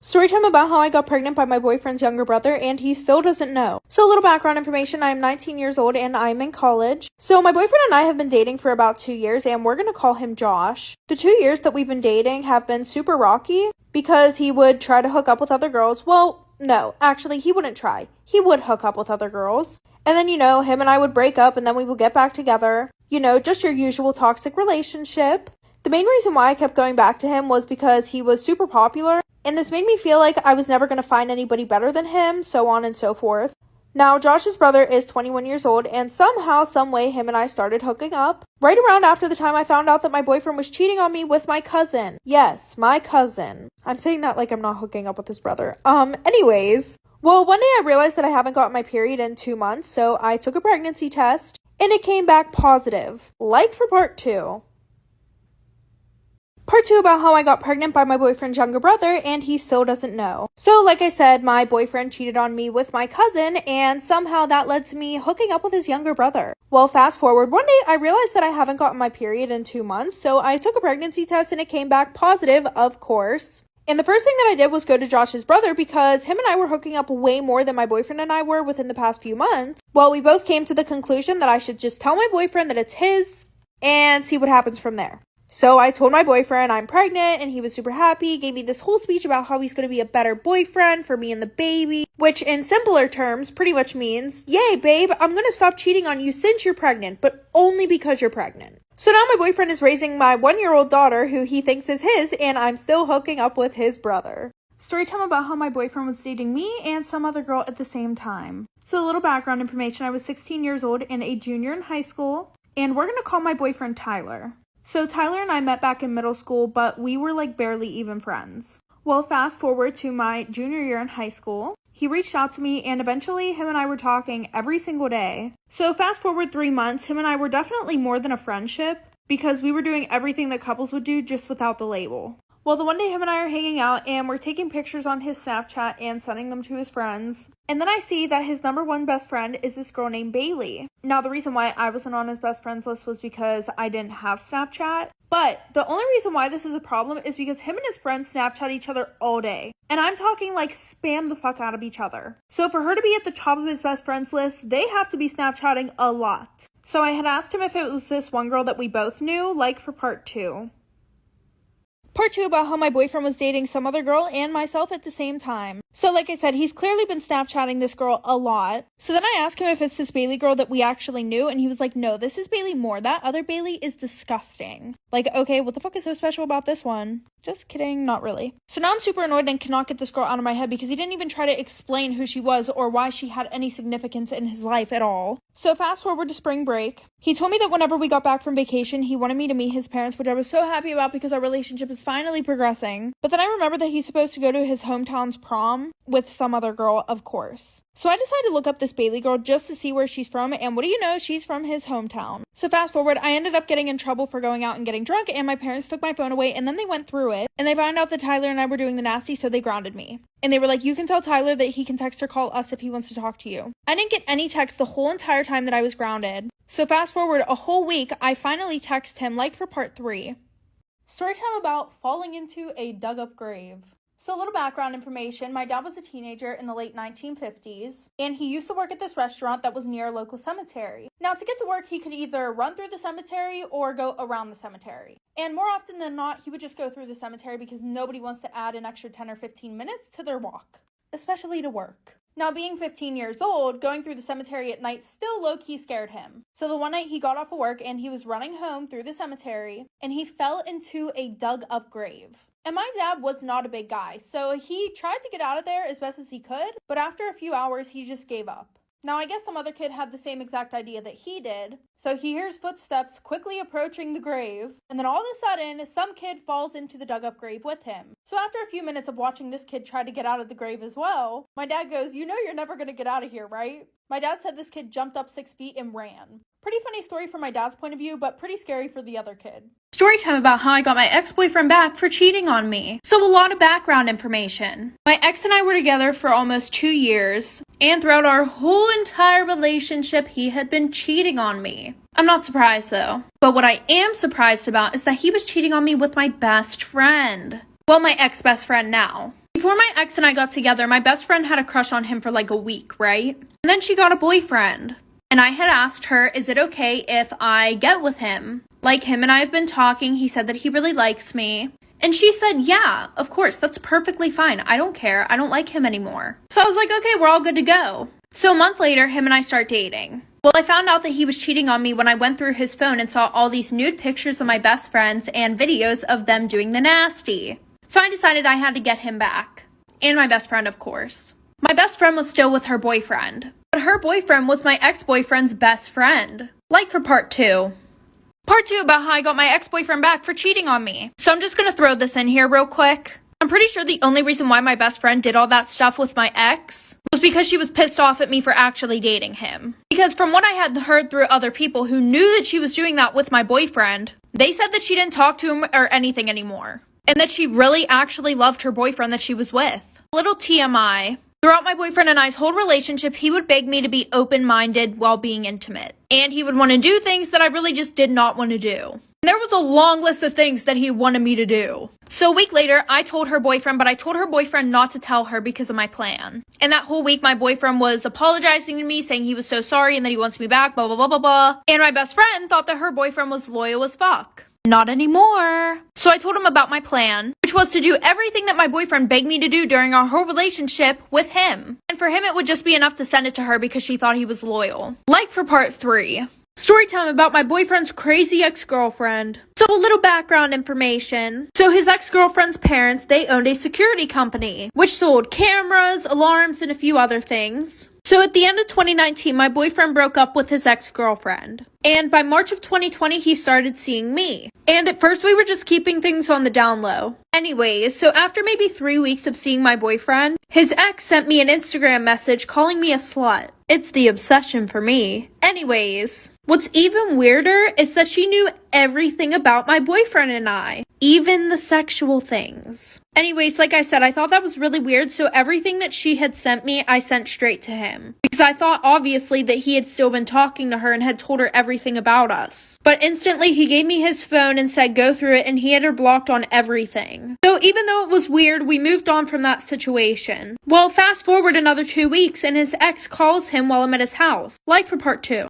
Story time about how I got pregnant by my boyfriend's younger brother and he still doesn't know. So a little background information, I am 19 years old and I'm in college. So my boyfriend and I have been dating for about 2 years and we're going to call him Josh. The 2 years that we've been dating have been super rocky because he would try to hook up with other girls. Well, no, actually he wouldn't try. He would hook up with other girls. And then, him and I would break up and then we would get back together. Just your usual toxic relationship. The main reason why I kept going back to him was because he was super popular. And this made me feel like I was never going to find anybody better than him, so on and so forth. Now, Josh's brother is 21 years old, and somehow, someway, him and I started hooking up. Right around after the time I found out that my boyfriend was cheating on me with my cousin. Yes, my cousin. I'm saying that like I'm not hooking up with his brother. Anyways. Well, one day I realized that I haven't got my period in 2 months, so I took a pregnancy test, and it came back positive. Like for part 2. Part 2 about how I got pregnant by my boyfriend's younger brother and he still doesn't know. So like I said, my boyfriend cheated on me with my cousin and somehow that led to me hooking up with his younger brother. Well, fast forward, one day I realized that I haven't gotten my period in 2 months, so I took a pregnancy test and it came back positive, of course. And the first thing that I did was go to Josh's brother because him and I were hooking up way more than my boyfriend and I were within the past few months. Well, we both came to the conclusion that I should just tell my boyfriend that it's his and see what happens from there. So I told my boyfriend I'm pregnant and he was super happy, gave me this whole speech about how he's going to be a better boyfriend for me and the baby, which in simpler terms pretty much means, yay babe, I'm going to stop cheating on you since you're pregnant, but only because you're pregnant. So now my boyfriend is raising my 1-year-old daughter who he thinks is his and I'm still hooking up with his brother. Story time about how my boyfriend was dating me and some other girl at the same time. So a little background information, I was 16 years old and a junior in high school and we're going to call my boyfriend Tyler. So Tyler and I met back in middle school, but we were like barely even friends. Well, fast forward to my junior year in high school. He reached out to me and eventually him and I were talking every single day. So fast forward 3 months, him and I were definitely more than a friendship because we were doing everything that couples would do just without the label. Well, the one day him and I are hanging out and we're taking pictures on his Snapchat and sending them to his friends. And then I see that his number one best friend is this girl named Bailey. Now, the reason why I wasn't on his best friends list was because I didn't have Snapchat. But the only reason why this is a problem is because him and his friends Snapchat each other all day. And I'm talking like spam the fuck out of each other. So for her to be at the top of his best friends list, they have to be Snapchatting a lot. So I had asked him if it was this one girl that we both knew, like for part 2. Part 2 about how my boyfriend was dating some other girl and myself at the same time. So like I said, he's clearly been Snapchatting this girl a lot. So then I asked him if it's this Bailey girl that we actually knew and he was like, no, this is Bailey Moore. That other Bailey is disgusting. Like, okay, what the fuck is so special about this one? Just kidding, not really. So now I'm super annoyed and cannot get this girl out of my head because he didn't even try to explain who she was or why she had any significance in his life at all. So fast forward to spring break. He told me that whenever we got back from vacation, he wanted me to meet his parents, which I was so happy about because our relationship is finally progressing. But then I remembered that he's supposed to go to his hometown's prom with some other girl, of course. So I decided to look up this Bailey girl just to see where she's from, and what do you know, she's from his hometown. So fast forward, I ended up getting in trouble for going out and getting drunk, and my parents took my phone away, and then they went through it, and they found out that Tyler and I were doing the nasty, so they grounded me. And they were like, you can tell Tyler that he can text or call us if he wants to talk to you. I didn't get any text the whole entire time that I was grounded. So fast forward a whole week, I finally text him, like for part 3. Storytime about falling into a dug-up grave. So a little background information, my dad was a teenager in the late 1950s, and he used to work at this restaurant that was near a local cemetery. Now, to get to work, he could either run through the cemetery or go around the cemetery. And more often than not, he would just go through the cemetery because nobody wants to add an extra 10 or 15 minutes to their walk, especially to work. Now, being 15 years old, going through the cemetery at night still low-key scared him. So the one night he got off of work and he was running home through the cemetery, and he fell into a dug-up grave. And my dad was not a big guy, so he tried to get out of there as best as he could, but after a few hours, he just gave up. Now, I guess some other kid had the same exact idea that he did, so he hears footsteps quickly approaching the grave, and then all of a sudden, some kid falls into the dug-up grave with him. So after a few minutes of watching this kid try to get out of the grave as well, my dad goes, you know you're never going to get out of here, right? My dad said this kid jumped up 6 feet and ran. Pretty funny story from my dad's point of view, but pretty scary for the other kid. Story time about how I got my ex-boyfriend back for cheating on me. So a lot of background information. My ex and I were together for almost 2 years, and throughout our whole entire relationship, he had been cheating on me. I'm not surprised though. But what I am surprised about is that he was cheating on me with my best friend. Well, my ex-best friend now. Before my ex and I got together, my best friend had a crush on him for like a week, right? And then she got a boyfriend. And I had asked her, is it okay if I get with him? Like, him and I have been talking. He said that he really likes me. And she said, yeah, of course, that's perfectly fine. I don't care. I don't like him anymore. So I was like, okay, we're all good to go. So a month later, him and I start dating. Well, I found out that he was cheating on me when I went through his phone and saw all these nude pictures of my best friends and videos of them doing the nasty. So I decided I had to get him back. And my best friend, of course. My best friend was still with her boyfriend. But her boyfriend was my ex-boyfriend's best friend. Like for part 2. Part 2 about how I got my ex-boyfriend back for cheating on me. So I'm just gonna throw this in here real quick. I'm pretty sure the only reason why my best friend did all that stuff with my ex was because she was pissed off at me for actually dating him. Because from what I had heard through other people who knew that she was doing that with my boyfriend, they said that she didn't talk to him or anything anymore. And that she really actually loved her boyfriend that she was with. Little TMI. Throughout my boyfriend and I's whole relationship, he would beg me to be open-minded while being intimate. And he would want to do things that I really just did not want to do. There was a long list of things that he wanted me to do. So a week later, I told her boyfriend, but I told her boyfriend not to tell her because of my plan. And that whole week, my boyfriend was apologizing to me, saying he was so sorry and that he wants me back, blah, blah, blah, blah, blah. And my best friend thought that her boyfriend was loyal as fuck. Not anymore. So I told him about my plan, which was to do everything that my boyfriend begged me to do during our whole relationship with him. And for him, it would just be enough to send it to her because she thought he was loyal. Like for part 3. Story time about my boyfriend's crazy ex-girlfriend. So a little background information. So his ex-girlfriend's parents, they owned a security company, which sold cameras, alarms, and a few other things. So at the end of 2019, my boyfriend broke up with his ex-girlfriend. And by March of 2020, he started seeing me. And at first, we were just keeping things on the down low. Anyways, so after maybe 3 weeks of seeing my boyfriend, his ex sent me an Instagram message calling me a slut. It's the obsession for me. Anyways, what's even weirder is that she knew everything about my boyfriend and I. Even the sexual things. Anyways, like I said, I thought that was really weird, so everything that she had sent me, I sent straight to him. Because I thought, obviously, that he had still been talking to her and had told her everything about us. But instantly, he gave me his phone and said go through it, and he had her blocked on everything. So even though it was weird, we moved on from that situation. Well, fast forward another 2 weeks, and his ex calls him while I'm at his house. Like for part 2.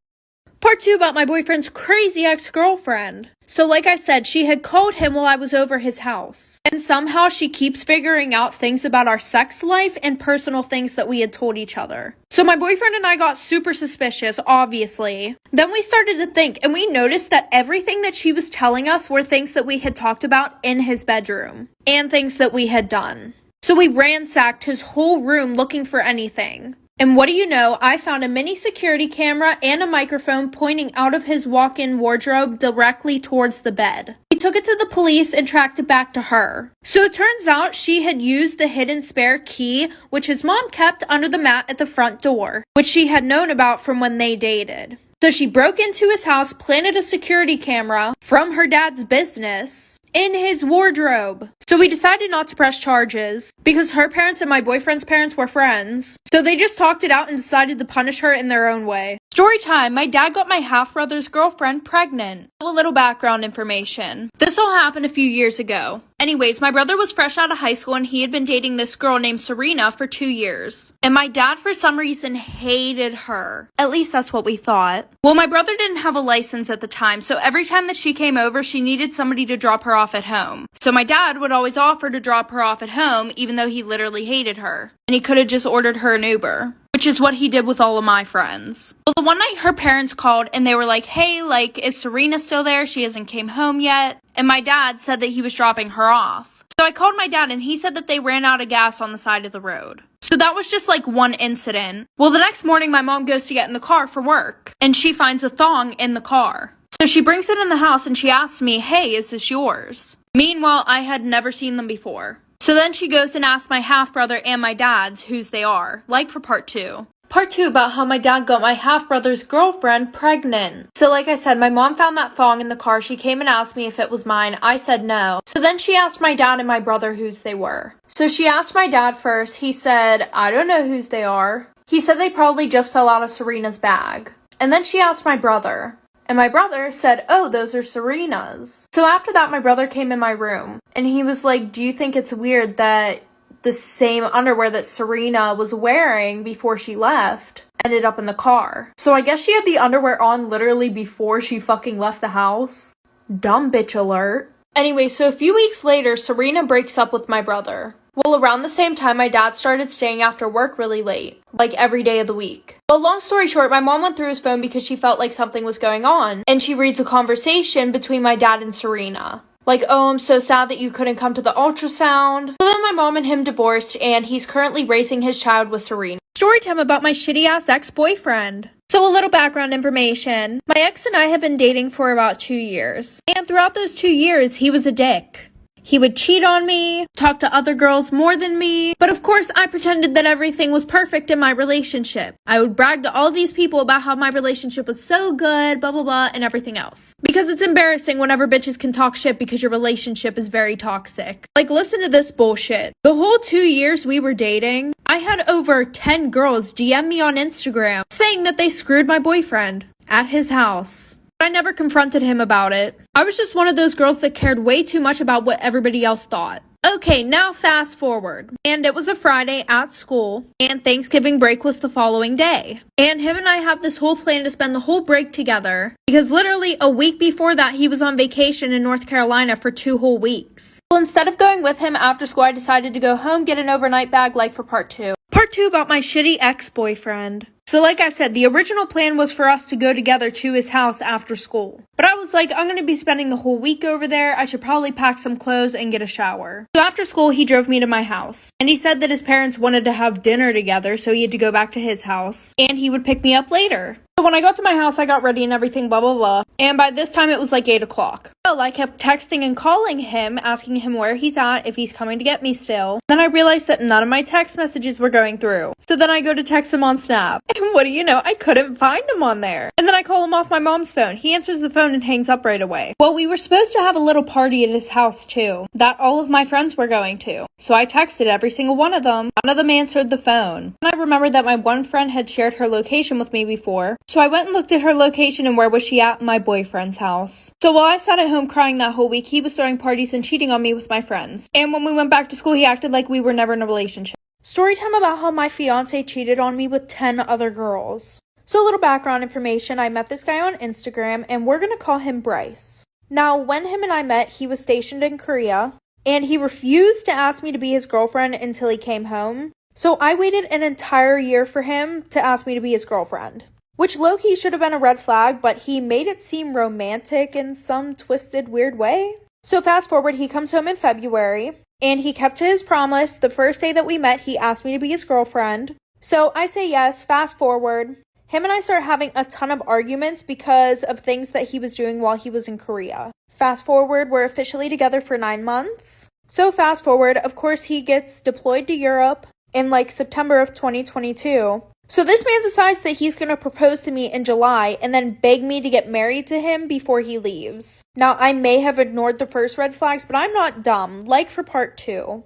Part 2 about my boyfriend's crazy ex-girlfriend. So like I said, she had called him while I was over his house. And somehow she keeps figuring out things about our sex life and personal things that we had told each other. So my boyfriend and I got super suspicious, obviously. Then we started to think, and we noticed that everything that she was telling us were things that we had talked about in his bedroom. And things that we had done. So we ransacked his whole room looking for anything. And what do you know, I found a mini security camera and a microphone pointing out of his walk-in wardrobe directly towards the bed. He took it to the police and tracked it back to her. So it turns out she had used the hidden spare key, which his mom kept under the mat at the front door, which she had known about from when they dated. So she broke into his house, planted a security camera from her dad's business in his wardrobe. So we decided not to press charges because her parents and my boyfriend's parents were friends. So they just talked it out and decided to punish her in their own way. Story time, my dad got my half-brother's girlfriend pregnant. A little background information. This all happened a few years ago. Anyways, my brother was fresh out of high school and he had been dating this girl named Serena for 2 years. And my dad, for some reason, hated her. At least that's what we thought. Well, my brother didn't have a license at the time, so every time that she came over, she needed somebody to drop her off at home. So my dad would always offer to drop her off at home, even though he literally hated her. And he could have just ordered her an Uber. Which is what he did with all of my friends. Well, the one night her parents called and they were like, hey, is Serena still there? She hasn't came home yet. And my dad said that he was dropping her off. So I called my dad and he said that they ran out of gas on the side of the road. So that was just one incident. Well, the next morning my mom goes to get in the car for work. And she finds a thong in the car. So she brings it in the house and she asks me, hey, is this yours? Meanwhile, I had never seen them before. So then she goes and asks my half-brother and my dad's whose they are, for part 2. Part 2 about how my dad got my half-brother's girlfriend pregnant. So like I said, my mom found that thong in the car. She came and asked me if it was mine. I said no. So then she asked my dad and my brother whose they were. So she asked my dad first. He said, I don't know whose they are. He said they probably just fell out of Serena's bag. And then she asked my brother. And my brother said, oh, those are Serena's. So after that, my brother came in my room. And he was like, do you think it's weird that the same underwear that Serena was wearing before she left ended up in the car. So I guess she had the underwear on literally before she fucking left the house. Dumb bitch alert. Anyway, so a few weeks later, Serena breaks up with my brother. Well, around the same time, my dad started staying after work really late, like every day of the week. But long story short, my mom went through his phone because she felt like something was going on, and she reads a conversation between my dad and Serena. Like, oh, I'm so sad that you couldn't come to the ultrasound. So then my mom and him divorced, and he's currently raising his child with Serena. Storytime about my shitty-ass ex-boyfriend. So a little background information. My ex and I have been dating for about 2 years. And throughout those 2 years, he was a dick. He would cheat on me, talk to other girls more than me, but of course I pretended that everything was perfect in my relationship. I would brag to all these people about how my relationship was so good, blah blah blah, and everything else. Because it's embarrassing whenever bitches can talk shit because your relationship is very toxic. Like, listen to this bullshit. The whole 2 years we were dating, I had over 10 girls DM me on Instagram saying that they screwed my boyfriend at his house. I never confronted him about it. I was just one of those girls that cared way too much about what everybody else thought. Okay, now fast forward. And it was a Friday at school, and Thanksgiving break was the following day. And him and I have this whole plan to spend the whole break together, because literally a week before that, he was on vacation in North Carolina for 2 whole weeks. Well, instead of going with him after school, I decided to go home, get an overnight bag like for part 2. Part 2 about my shitty ex-boyfriend. So like I said, the original plan was for us to go together to his house after school. But I was like, I'm going to be spending the whole week over there. I should probably pack some clothes and get a shower. So after school, he drove me to my house. And he said that his parents wanted to have dinner together, so he had to go back to his house. And he would pick me up later. So when I got to my house, I got ready and everything, blah, blah, blah. And by this time, it was like 8 o'clock. Well, I kept texting and calling him, asking him where he's at, if he's coming to get me still. Then I realized that none of my text messages were going through. So then I go to text him on Snap. And what do you know? I couldn't find him on there. And then I call him off my mom's phone. He answers the phone and hangs up right away. Well, we were supposed to have a little party at his house too, that all of my friends were going to. So I texted every single one of them. None of them answered the phone. And I remembered that my one friend had shared her location with me before. So I went and looked at her location and where was she at? My boyfriend's house. So while I sat at home crying that whole week, he was throwing parties and cheating on me with my friends. And when we went back to school, he acted like we were never in a relationship. Storytime about how my fiance cheated on me with 10 other girls. So a little background information, I met this guy on Instagram and we're gonna call him Bryce. Now, when him and I met, he was stationed in Korea and he refused to ask me to be his girlfriend until he came home. So I waited an entire year for him to ask me to be his girlfriend. Which low-key should have been a red flag, but he made it seem romantic in some twisted, weird way. So fast forward, he comes home in February, and he kept to his promise. The first day that we met, he asked me to be his girlfriend. So I say yes, fast forward. Him and I start having a ton of arguments because of things that he was doing while he was in Korea. Fast forward, we're officially together for 9 months. So fast forward, of course, he gets deployed to Europe in like September of 2022. So this man decides that he's going to propose to me in July and then beg me to get married to him before he leaves. Now, I may have ignored the first red flags, but I'm not dumb, like for part 2.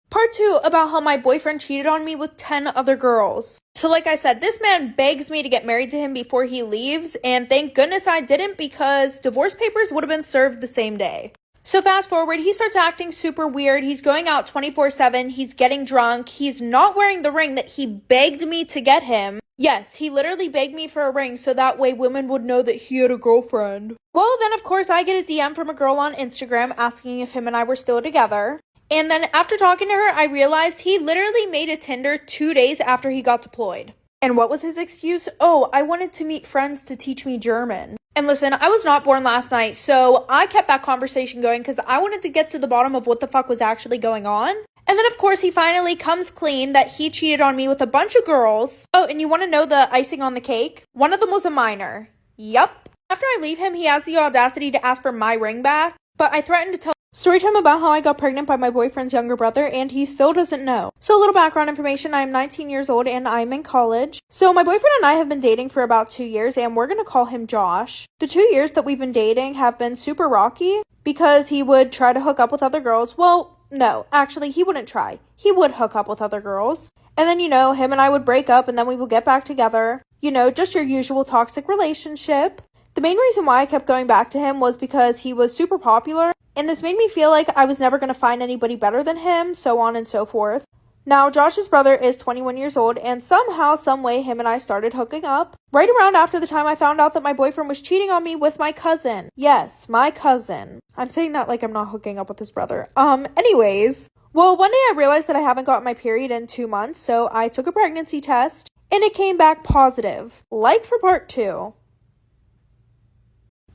Part 2 about how my boyfriend cheated on me with 10 other girls. So like I said, this man begs me to get married to him before he leaves, and thank goodness I didn't because divorce papers would have been served the same day. So fast forward, he starts acting super weird. He's going out 24/7. He's getting drunk. He's not wearing the ring that he begged me to get him. Yes, he literally begged me for a ring so that way women would know that he had a girlfriend. Well, then of course I get a DM from a girl on Instagram asking if him and I were still together. And then after talking to her, I realized he literally made a Tinder 2 days after he got deployed. And what was his excuse? Oh, I wanted to meet friends to teach me German. And listen, I was not born last night, so I kept that conversation going because I wanted to get to the bottom of what the fuck was actually going on. And then, of course, he finally comes clean that he cheated on me with a bunch of girls. Oh, and you want to know the icing on the cake? One of them was a minor. Yup. After I leave him, he has the audacity to ask for my ring back, but I threatened to tell Storytime about how I got pregnant by my boyfriend's younger brother, and he still doesn't know. So a little background information, I am 19 years old and I'm in college. So my boyfriend and I have been dating for about 2 years, and we're gonna call him Josh. The 2 years that we've been dating have been super rocky because he would try to hook up with other girls. Well, no, actually he wouldn't try. He would hook up with other girls. And then, him and I would break up and then we would get back together. Just your usual toxic relationship. The main reason why I kept going back to him was because he was super popular and this made me feel like I was never going to find anybody better than him, so on and so forth. Now, Josh's brother is 21 years old, and somehow, someway, him and I started hooking up right around after the time I found out that my boyfriend was cheating on me with my cousin. Yes, my cousin. I'm saying that like I'm not hooking up with his brother. Anyways. Well, one day I realized that I haven't gotten my period in 2 months, so I took a pregnancy test, and it came back positive. Like for part 2.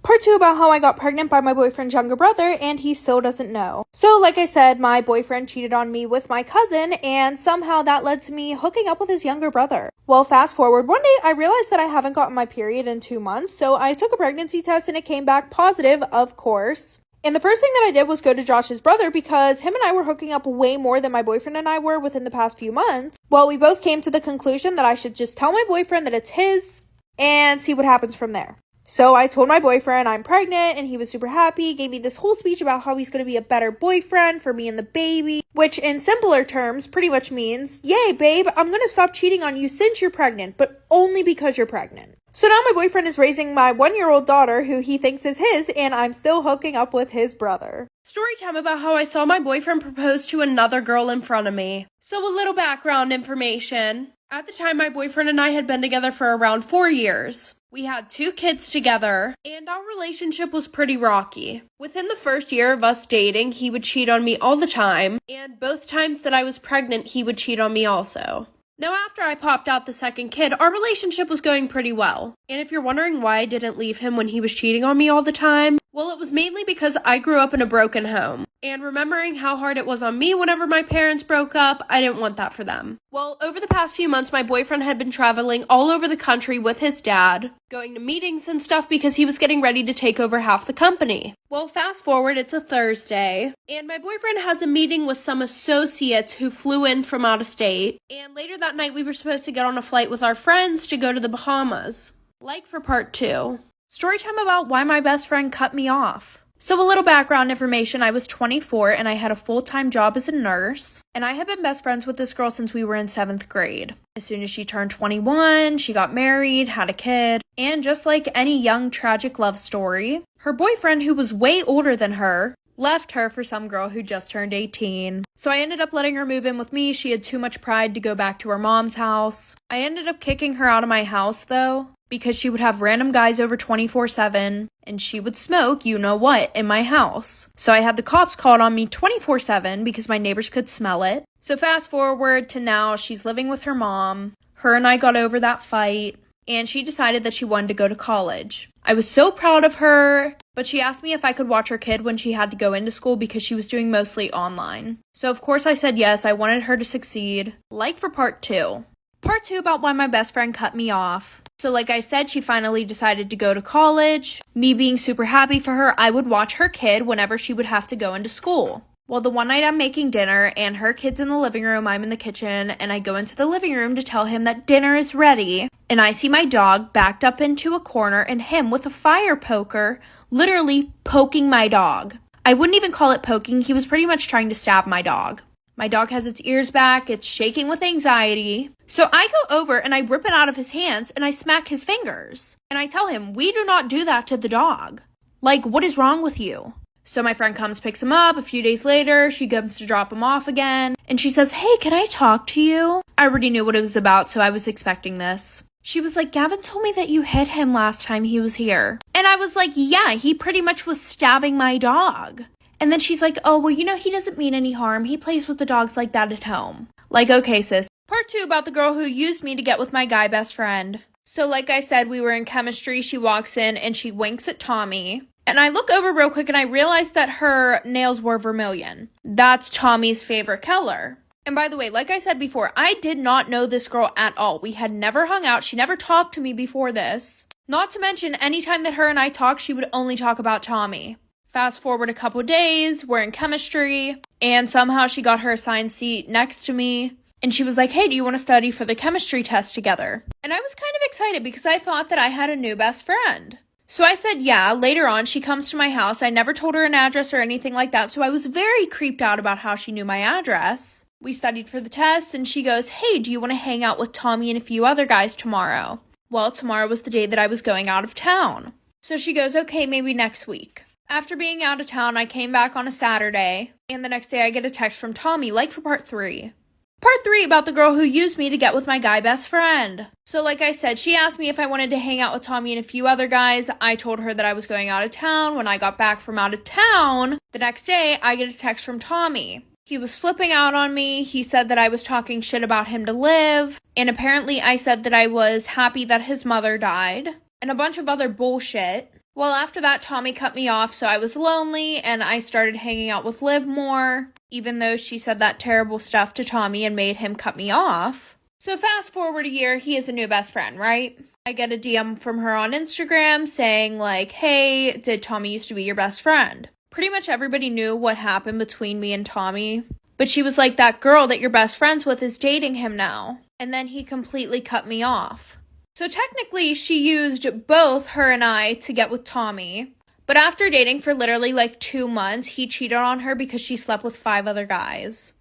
Part 2 about how I got pregnant by my boyfriend's younger brother and he still doesn't know. So like I said, my boyfriend cheated on me with my cousin and somehow that led to me hooking up with his younger brother. Well, fast forward, one day I realized that I haven't gotten my period in 2 months, so I took a pregnancy test and it came back positive, of course. And the first thing that I did was go to Josh's brother because him and I were hooking up way more than my boyfriend and I were within the past few months. Well, we both came to the conclusion that I should just tell my boyfriend that it's his and see what happens from there. So I told my boyfriend I'm pregnant and he was super happy, gave me this whole speech about how he's going to be a better boyfriend for me and the baby, which in simpler terms pretty much means, yay babe, I'm going to stop cheating on you since you're pregnant, but only because you're pregnant. So now my boyfriend is raising my 1-year-old daughter who he thinks is his, and I'm still hooking up with his brother. Story time about how I saw my boyfriend propose to another girl in front of me. So a little background information. At the time, my boyfriend and I had been together for around 4 years. We had 2 kids together, and our relationship was pretty rocky. Within the first year of us dating, he would cheat on me all the time, and both times that I was pregnant, he would cheat on me also. Now, after I popped out the second kid, our relationship was going pretty well. And if you're wondering why I didn't leave him when he was cheating on me all the time, well, it was mainly because I grew up in a broken home. And remembering how hard it was on me whenever my parents broke up, I didn't want that for them. Well, over the past few months, my boyfriend had been traveling all over the country with his dad, going to meetings and stuff because he was getting ready to take over half the company. Well, fast forward, it's a Thursday, and my boyfriend has a meeting with some associates who flew in from out of state, and later that night we were supposed to get on a flight with our friends to go to the Bahamas. Like for part 2. Storytime about why my best friend cut me off. So a little background information, I was 24 and I had a full-time job as a nurse, and I had been best friends with this girl since we were in 7th grade. As soon as she turned 21, she got married, had a kid, and just like any young tragic love story, her boyfriend, who was way older than her, left her for some girl who just turned 18. So I ended up letting her move in with me. She had too much pride to go back to her mom's house. I ended up kicking her out of my house though, because she would have random guys over 24/7, and she would smoke you-know-what in my house. So I had the cops called on me 24/7 because my neighbors could smell it. So fast forward to now, she's living with her mom. Her and I got over that fight, and she decided that she wanted to go to college. I was so proud of her, but she asked me if I could watch her kid when she had to go into school because she was doing mostly online. So of course I said yes, I wanted her to succeed. Like for part 2. Part 2 about why my best friend cut me off. So like I said, she finally decided to go to college. Me being super happy for her, I would watch her kid whenever she would have to go into school. Well, the one night I'm making dinner and her kid's in the living room, I'm in the kitchen, and I go into the living room to tell him that dinner is ready. And I see my dog backed up into a corner and him with a fire poker literally poking my dog. I wouldn't even call it poking, he was pretty much trying to stab my dog. My dog has its ears back, it's shaking with anxiety. So I go over and I rip it out of his hands and I smack his fingers. And I tell him, we do not do that to the dog. Like, what is wrong with you? So my friend comes, picks him up. A few days later, she comes to drop him off again. And she says, hey, can I talk to you? I already knew what it was about, so I was expecting this. She was like, Gavin told me that you hit him last time he was here. And I was like, yeah, he pretty much was stabbing my dog. And then she's like, oh, well, you know, he doesn't mean any harm. He plays with the dogs like that at home. Like, okay, sis. Part 2 about the girl who used me to get with my guy best friend. So like I said, we were in chemistry. She walks in and she winks at Tommy. And I look over real quick and I realize that her nails were vermilion. That's Tommy's favorite color. And by the way, like I said before, I did not know this girl at all. We had never hung out. She never talked to me before this. Not to mention, anytime that her and I talked, she would only talk about Tommy. Fast forward a couple days, we're in chemistry, and somehow she got her assigned seat next to me, and she was like, hey, do you want to study for the chemistry test together? And I was kind of excited because I thought that I had a new best friend. So I said, yeah. Later on, she comes to my house. I never told her an address or anything like that, so I was very creeped out about how she knew my address. We studied for the test, and she goes, hey, do you want to hang out with Tommy and a few other guys tomorrow? Well, tomorrow was the day that I was going out of town. So she goes, okay, maybe next week. After being out of town, I came back on a Saturday, and the next day I get a text from Tommy, like for part 3. Part 3 about the girl who used me to get with my guy best friend. So like I said, she asked me if I wanted to hang out with Tommy and a few other guys. I told her that I was going out of town. When I got back from out of town, the next day I get a text from Tommy. He was flipping out on me. He said that I was talking shit about him to live. And apparently I said that I was happy that his mother died. And a bunch of other bullshit. Well, after that, Tommy cut me off, so I was lonely, and I started hanging out with Liv more, even though she said that terrible stuff to Tommy and made him cut me off. So fast forward a year, he is a new best friend, right? I get a DM from her on Instagram saying like, hey, did Tommy used to be your best friend? Pretty much everybody knew what happened between me and Tommy, but she was like, that girl that you're best friends with is dating him now. And then he completely cut me off. So technically, she used both her and I to get with Tommy. But after dating for literally like 2 months, he cheated on her because she slept with 5 other guys.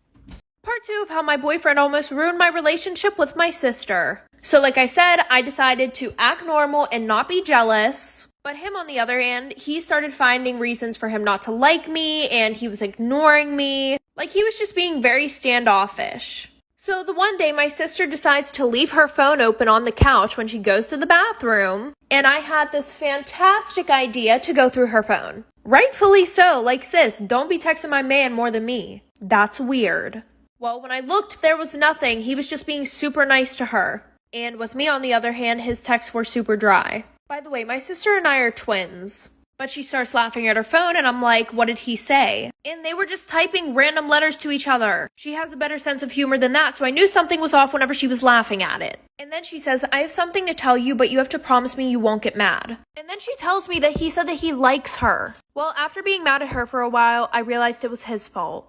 Part 2 of how my boyfriend almost ruined my relationship with my sister. So like I said, I decided to act normal and not be jealous. But him, on the other hand, he started finding reasons for him not to like me, and he was ignoring me. Like, he was just being very standoffish. So the one day my sister decides to leave her phone open on the couch when she goes to the bathroom, and I had this fantastic idea to go through her phone. Rightfully so, like, sis, don't be texting my man more than me. That's weird. Well, when I looked, there was nothing. He was just being super nice to her. And with me, on the other hand, his texts were super dry. By the way, my sister and I are twins. But she starts laughing at her phone, and I'm like, what did he say? And they were just typing random letters to each other. She has a better sense of humor than that, so I knew something was off whenever she was laughing at it. And then she says, I have something to tell you, but you have to promise me you won't get mad. And then she tells me that he said that he likes her. Well, after being mad at her for a while, I realized it was his fault.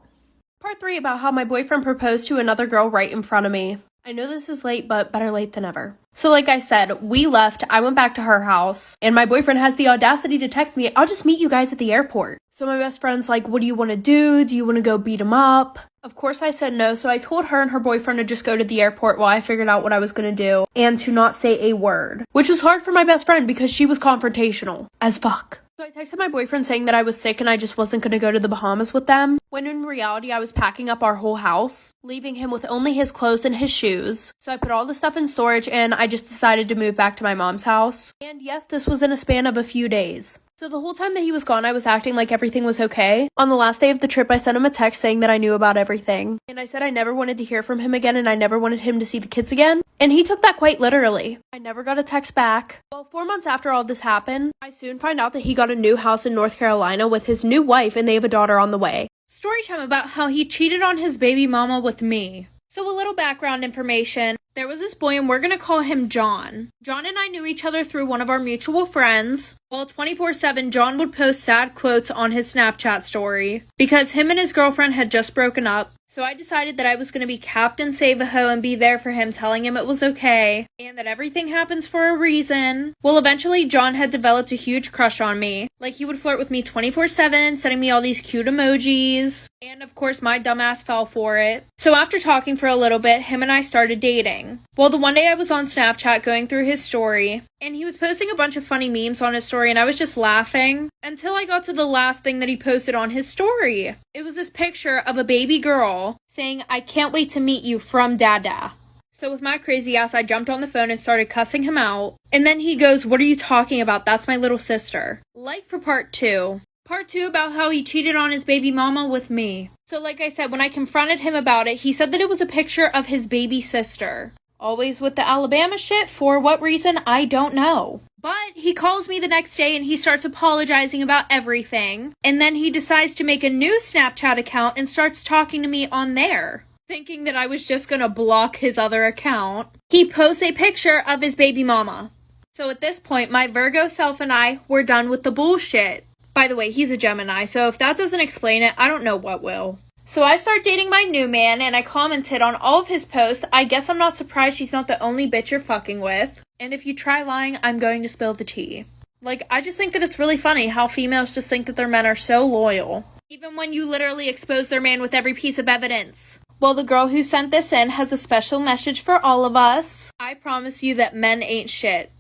Part 3 about how my boyfriend proposed to another girl right in front of me. I know this is late, but better late than never. So like I said, we left, I went back to her house, and my boyfriend has the audacity to text me, I'll just meet you guys at the airport. So my best friend's like, what do you want to do? Do you want to go beat him up? Of course I said no, so I told her and her boyfriend to just go to the airport while I figured out what I was going to do, and to not say a word. Which was hard for my best friend because she was confrontational as fuck. So I texted my boyfriend saying that I was sick and I just wasn't going to go to the Bahamas with them, when in reality I was packing up our whole house, leaving him with only his clothes and his shoes. So I put all the stuff in storage and I just decided to move back to my mom's house. And yes, this was in a span of a few days. So the whole time that he was gone, I was acting like everything was okay. On the last day of the trip, I sent him a text saying that I knew about everything. And I said I never wanted to hear from him again and I never wanted him to see the kids again. And he took that quite literally. I never got a text back. Well, 4 months after all this happened, I soon find out that he got a new house in North Carolina with his new wife and they have a daughter on the way. Storytime about how he cheated on his baby mama with me. So a little background information. There was this boy and we're going to call him John. John and I knew each other through one of our mutual friends. Well, 24/7, John would post sad quotes on his Snapchat story because him and his girlfriend had just broken up. So I decided that I was going to be Captain Save-A-Ho and be there for him, telling him it was okay and that everything happens for a reason. Well, eventually John had developed a huge crush on me. Like, he would flirt with me 24/7, sending me all these cute emojis. And of course, my dumbass fell for it. So after talking for a little bit, him and I started dating. Well, the one day I was on Snapchat going through his story, and he was posting a bunch of funny memes on his story, and I was just laughing until I got to the last thing that he posted on his story. It was this picture of a baby girl saying, I can't wait to meet you from Dada. So with my crazy ass, I jumped on the phone and started cussing him out. And then he goes, what are you talking about? That's my little sister. Like for part 2. Part 2 about how he cheated on his baby mama with me. So like I said, when I confronted him about it, he said that it was a picture of his baby sister. Always with the Alabama shit. For what reason, I don't know. But he calls me the next day and he starts apologizing about everything. And then he decides to make a new Snapchat account and starts talking to me on there, thinking that I was just gonna block his other account. He posts a picture of his baby mama. So at this point, my Virgo self and I were done with the bullshit. By the way, he's a Gemini, so if that doesn't explain it, I don't know what will. So I start dating my new man, and I commented on all of his posts. I guess I'm not surprised she's not the only bitch you're fucking with. And if you try lying, I'm going to spill the tea. Like, I just think that it's really funny how females just think that their men are so loyal, even when you literally expose their man with every piece of evidence. Well, the girl who sent this in has a special message for all of us. I promise you that men ain't shit.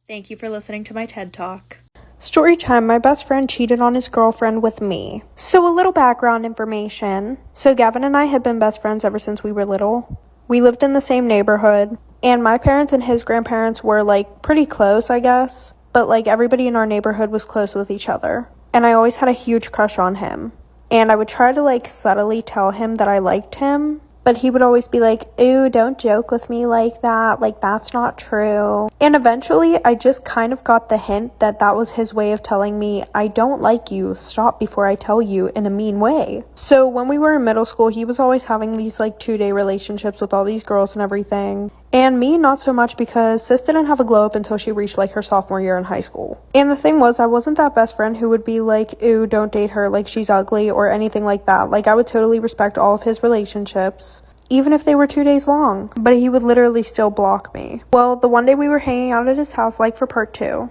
Thank you for listening to my TED Talk. Storytime, my best friend cheated on his girlfriend with me. So a little background information. So Gavin and I had been best friends ever since we were little. We lived in the same neighborhood, and my parents and his grandparents were like pretty close, I guess. But like everybody in our neighborhood was close with each other. And I always had a huge crush on him. And I would try to like subtly tell him that I liked him. But he would always be like, "Ew, don't joke with me like that. Like, that's not true." And eventually, I just kind of got the hint that that was his way of telling me, "I don't like you. Stop before I tell you," in a mean way. So when we were in middle school, he was always having these like 2-day relationships with all these girls and everything. And me, not so much, because sis didn't have a glow up until she reached like her sophomore year in high school. And the thing was, I wasn't that best friend who would be like, "Ew, don't date her, like she's ugly," or anything like that. Like, I would totally respect all of his relationships, even if they were 2 days long. But he would literally still block me. Well, the one day we were hanging out at his house, like for part 2.